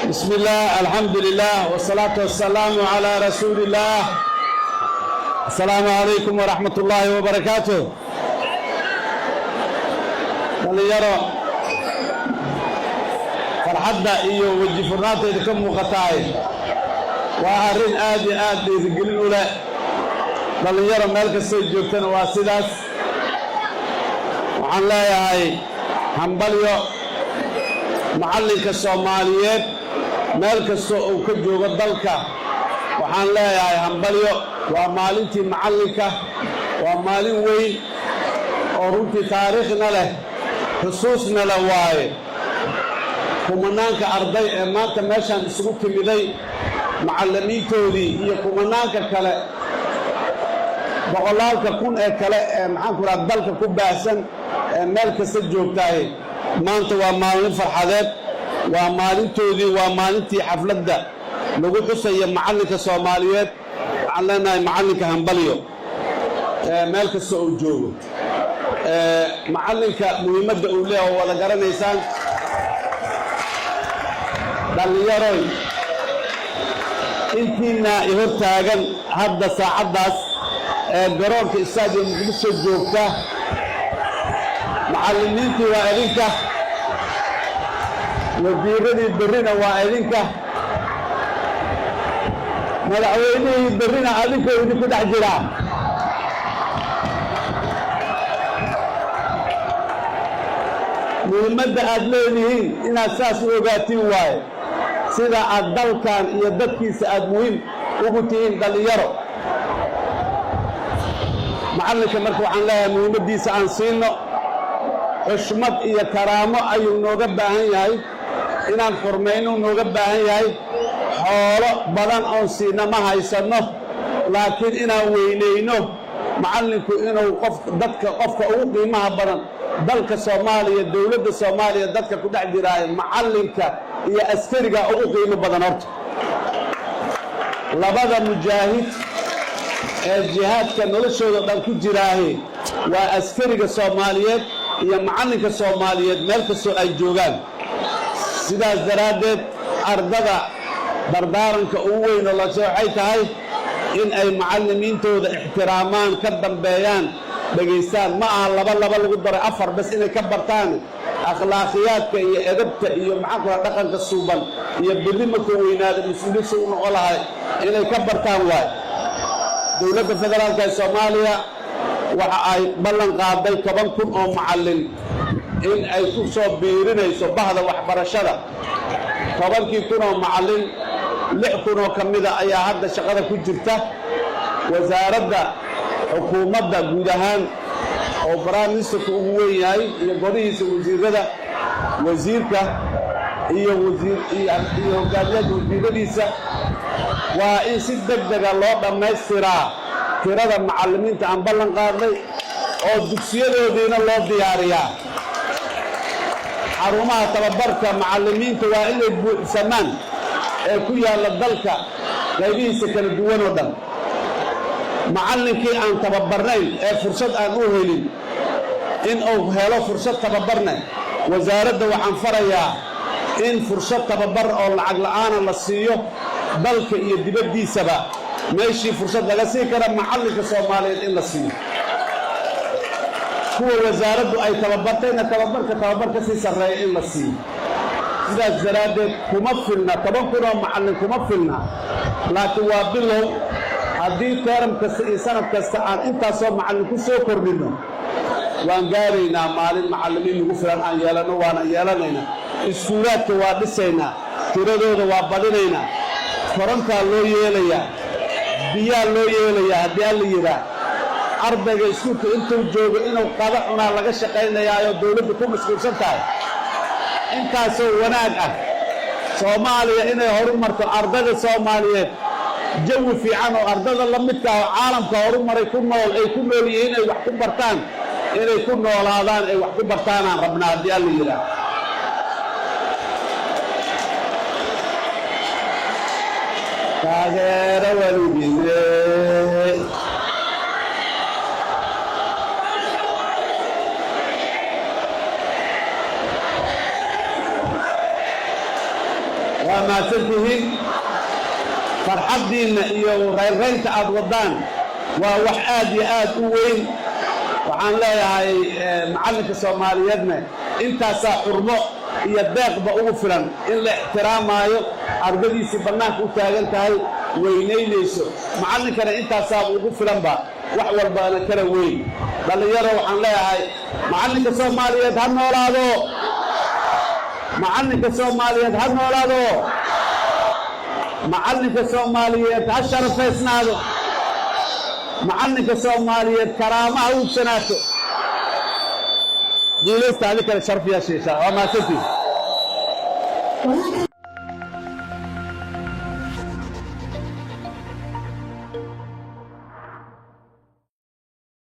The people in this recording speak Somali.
بسم الله الحمد لله والصلاة والسلام على رسول الله. السلام عليكم ورحمة الله وبركاته. dhalinyaro farxadda iyo waji furnaanteeda ka muuqataay waa arrin aad iyo aad dhiirigelin u leh dhalinyaro meel kastoo joogtana waa sidaas. waxaan leeyahay hambalyo macallinka Soomaaliyeed meel kastoo uu ka joogo dalka. waxaan leeyahay hambalyo, waa maalintii macallinka, waa maalin weyn oo runtii taariikhna leh xusuusna la waaye. kumanaanka arday ee maanta meeshaan isugu timiday macallimiintoodii iyo kumanaanka kale boqolaalka kun ee kale ee maxaan ku raad dalka ku baahsan ee meel kasta joogtaay maanta waa maalin farxadeed, waa maalintoodii, waa maalintii xafladda lagu xusayo macallinka Soomaaliyeed. waxaan leenahay macallinka hambalyo meel kasta uu joogo. macallinka muhiimadda uu leeyahay oo wada garanaysaan. dhallinyaroy intiina i hor taagan hadda saacaddaas ee garoonka istaadium Muqdisho joogta, macallimiintii waa idinka, wasiiradii berrina waa idinka, madaxweynihii berrina adinkoo idinku dhex jiraa. muhiimadda aad leedihiin inaad saas u ogaatiin waaye, sida aad dalkan iyo dadkiisa aad muhiim ugu tihiin dhallinyaro. macallinka marka waxaan leeyahay muhiimaddiisa aan siino, xushmad iyo karaamo ayuu nooga baahan yahay, inaan xurmayno nooga baahan yahay. xoolo badan oon siina ma haysanno, laakiin inaan weynayno macallinku inuu qofka ugu qiimaha badan dalka Soomaaliya, dawladda Soomaaliya dadka ku dhex jiraayo macallinka iyo askariga ugu qiimo badan. horta labada mujaahid ee jihaadka noloshooda dhan ku jiraahe waa askariga Soomaaliyeed iyo macallinka Soomaaliyeed meel kastoo ay joogaan. sidaas daraaddeed ardada dardaaranka ugu weyn oo waxay tahay in ay macallimiintooda ixtiraamaan, ka dambeeyaan, dhegaystaan. ma aha laba lagu daray afar bas inay ka bartaan akhlaaqiyaadka iyo edabta iyo maxaa dhaqanka suuban iyo berri markuu weynaado mas-uuliyadda u noqon lahay inay ka bartaan waay. dowladda federaalka ee Soomaaliya waxa ay ballan qaaday 10 kun oo macallin in ay ku soo biirinayso bahda waxbarashada. 10 kun oo macallin 6 kun oo ka mid ah ayaa hadda shaqada ku jirta. wasaaradda xukuumadda guud ahaan oo Prime Ministerku ugu weyn yahay iyo golihiisa wasiirada, wasiirka iyo hogaamiyaha wasiiradiisa waa in si degdega loo dhammaystiraa tirada macallimiinta aan ballan qaadnay oo dugsiyadoodiina loo diyaariyaa. xarumaha tababarka macallimiinta waa inay buuxsamaan ee ku yaalla dalka qaybihiisa kala duwan oo dhan macallinkii aan tababarnayn ee fursad aan u helin in uu helo fursad tababarna wasaaradda waxaan farayaa in fursad tababar oo lacag la'aana la siiyo dalka iyo dibaddiisaba meeshii fursad laga sii kara macallinka Soomaaliyeed in la siiyo kuwa wasaaraddu ay tababartayna tababarka sii sarreeya in la siiyo sidaas daraaddeed kuma filna 10 kun oo macallin kuma filna laakiin waa bilow haddii teeram kasta iyo sanad kasta aan intaasoo macallin ku soo kordhino waan gaaraynaa maalin macallimiin ugu filan aan yeelano waana yeelanaynaa iskuulaadka waa dhisaynaa tiradooda waa badinaynaa korontaa loo yeelayaa biyaa loo yeelayaa haddii alla yidhaa ardayga iskuulka intuu joogo inuu qada cunaa laga shaqaynayaayoo dowladdu ku mashquulsan tahay intaasoo wanaag ah Soomaaliya inay horumarto ardayda Soomaaliyeed jawi fiican oo ardayda la midka ah caalamka horumaray ku nool ay ku nool yihiin ay wax ku bartaan inay ku noolaadaan ay wax ku bartaan aan rabnaa haddii alla yidhaa taageero waligiine waa mahadsantihiin farxaddiinna iyo raynraynta aad waddaan waa wax aad iyo aad u weyn waxaan leeyahay macallinka Soomaaliyeedna intaasaa xurmo iyo deeqba ugu filan in la ixtiraamaayo ardadiisii bannaanka u taagan tahay weynaynayso macallinkana intaasaa ugu filanba wax walbaana kala weyn dhalinyaro waxaan leeyahay macallinka Soomaaliyeed ha noolaado macallinka Soomaaliyeed ha noolaado macallinka Soomaaliyeed ha sharafaysnaado macallinka Soomaaliyeed karaamaha u sanaato guulaysta adika sharaf yeesha waa mahadsantihiin